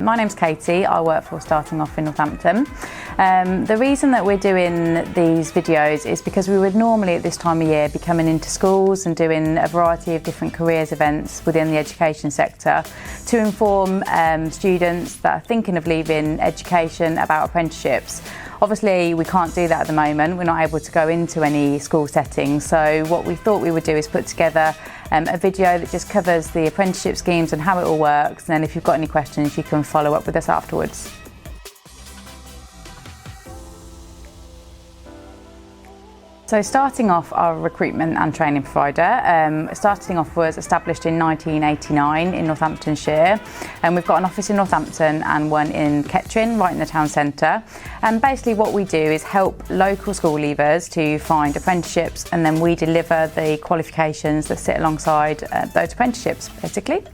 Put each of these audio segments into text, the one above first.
My name's Katie, I work for Starting Off in Northampton. The reason that we're doing these videos is because we would normally at this time of year be coming into schools and doing a variety of different careers events within the education sector to inform students that are thinking of leaving education about apprenticeships. Obviously we can't do that at the moment, we're not able to go into any school settings, so what we thought we would do is put together a video that just covers the apprenticeship schemes and how it all works, and then if you've got any questions you can follow up with us afterwards. So Starting Off, our recruitment and training provider. Starting Off was established in 1989 in Northamptonshire, and we've got an office in Northampton and one in Kettering, right in the town centre. And basically what we do is help local school leavers to find apprenticeships, and then we deliver the qualifications that sit alongside those apprenticeships, basically.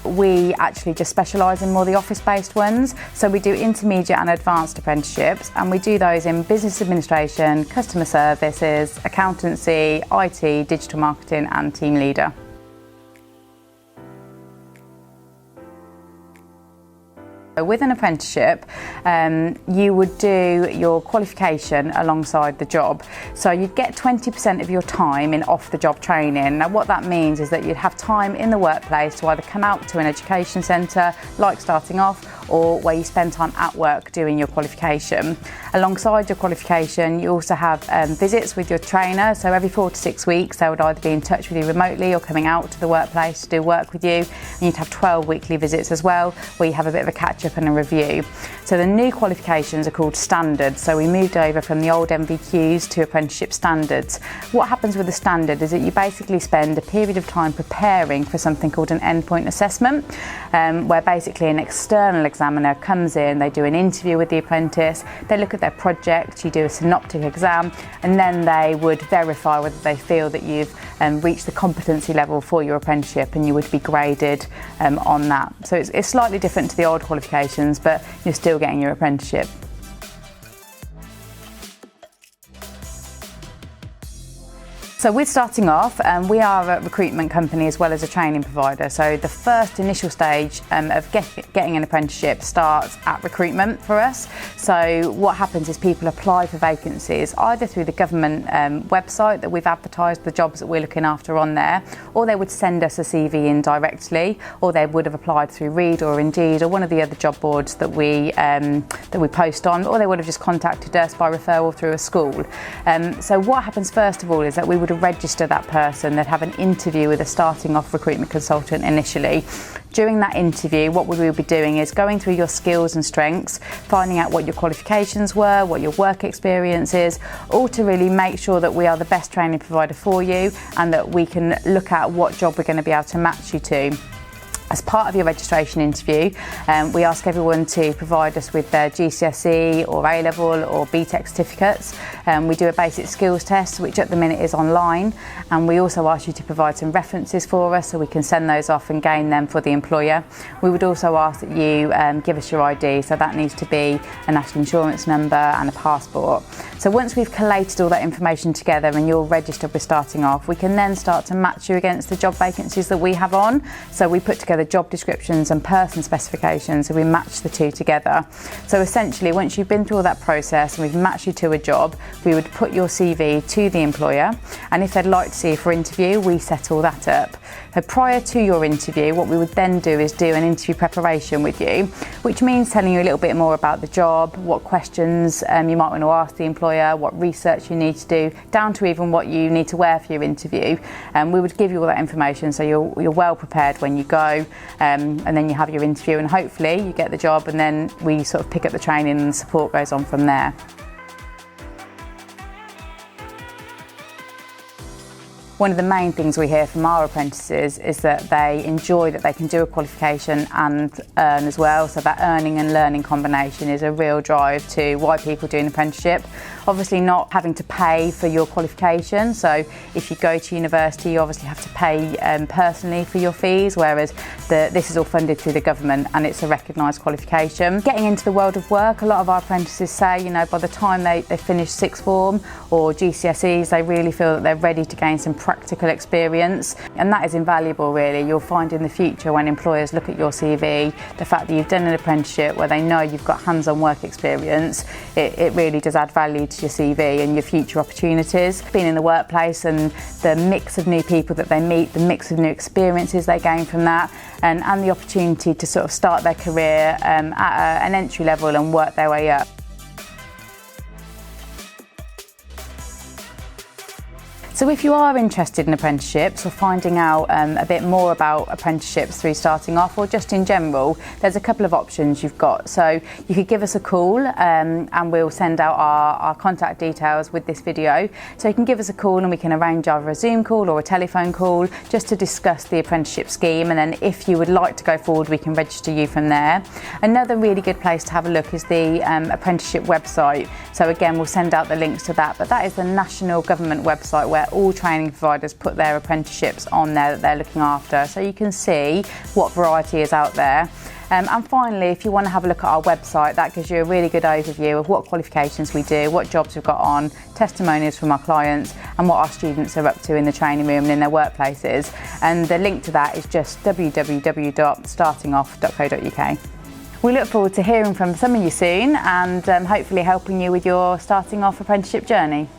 We actually just specialise in more the office-based ones, so we do intermediate and advanced apprenticeships, and we do those in business administration, customer services, accountancy, IT, digital marketing and team leader. With an apprenticeship, you would do your qualification alongside the job. So you'd get 20% of your time in off-the-job training. Now what that means is that you'd have time in the workplace to either come out to an education centre, like Starting Off, or where you spend time at work doing your qualification. Alongside your qualification, you also have visits with your trainer. So every 4 to 6 weeks, they would either be in touch with you remotely or coming out to the workplace to do work with you. And you'd have 12 weekly visits as well, where you have a bit of a catch-up and a review. So the new qualifications are called standards. So we moved over from the old MVQs to apprenticeship standards. What happens with the standard is that you basically spend a period of time preparing for something called an endpoint assessment, where basically an external examiner comes in, they do an interview with the apprentice, they look at their project, you do a synoptic exam, and then they would verify whether they feel that you've reached the competency level for your apprenticeship, and you would be graded on that. So it's slightly different to the old qualifications, but you're still getting your apprenticeship. So with Starting Off, we are a recruitment company as well as a training provider. So the first initial stage of getting an apprenticeship starts at recruitment for us. So what happens is people apply for vacancies either through the government website that we've advertised the jobs that we're looking after on there, or they would send us a CV in directly, or they would have applied through Reed or Indeed or one of the other job boards that we post on, or they would have just contacted us by referral through a school. So what happens first of all is that we would register that person. They'd have an interview with a Starting Off recruitment consultant initially. During that interview, what we will be doing is going through your skills and strengths, finding out what your qualifications were, what your work experience is, all to really make sure that we are the best training provider for you and that we can look at what job we're going to be able to match you to. As part of your registration interview, we ask everyone to provide us with their GCSE or A-level or BTEC certificates. We do a basic skills test, which at the minute is online, and we also ask you to provide some references for us so we can send those off and gain them for the employer. We would also ask that you give us your ID, so that needs to be a national insurance number and a passport. So once we've collated all that information together and you're registered with Starting Off, we can then start to match you against the job vacancies that we have on. So we put together job descriptions and person specifications, so we match the two together. So essentially, once you've been through all that process and we've matched you to a job, we would put your CV to the employer, and if they'd like to see you for interview, we set all that up. So prior to your interview, what we would then do is do an interview preparation with you, which means telling you a little bit more about the job, what questions you might want to ask the employer, what research you need to do, down to even what you need to wear for your interview. We would give you all that information so you're well prepared when you go, and then you have your interview and hopefully you get the job, and then we sort of pick up the training and the support goes on from there. One of the main things we hear from our apprentices is that they enjoy that they can do a qualification and earn as well. So that earning and learning combination is a real drive to why people do an apprenticeship. obviously not having to pay for your qualification. So if you go to university, you obviously have to pay personally for your fees, whereas this is all funded through the government and it's a recognised qualification. Getting into the world of work, a lot of our apprentices say, you know, by the time they finish sixth form or GCSEs, they really feel that they're ready to gain some practical experience, and that is invaluable really. You'll find in the future when employers look at your CV, the fact that you've done an apprenticeship where they know you've got hands-on work experience, it really does add value to your CV and your future opportunities. Being in the workplace and the mix of new people that they meet, the mix of new experiences they gain from that, and the opportunity to sort of start their career at an entry level and work their way up. So if you are interested in apprenticeships or finding out a bit more about apprenticeships through starting off, or just in general, there's a couple of options you've got. So you could give us a call and we'll send out our contact details with this video. So you can give us a call and we can arrange either a Zoom call or a telephone call just to discuss the apprenticeship scheme, and then if you would like to go forward, we can register you from there. Another really good place to have a look is the apprenticeship website. So again, we'll send out the links to that, but that is the national government website where all training providers put their apprenticeships on there that they're looking after, so you can see what variety is out there. And finally, if you want to have a look at our website, that gives you a really good overview of what qualifications we do, what jobs we've got on, testimonials from our clients, and what our students are up to in the training room and in their workplaces. And the link to that is just www.startingoff.co.uk. We look forward to hearing from some of you soon and hopefully helping you with your starting off apprenticeship journey.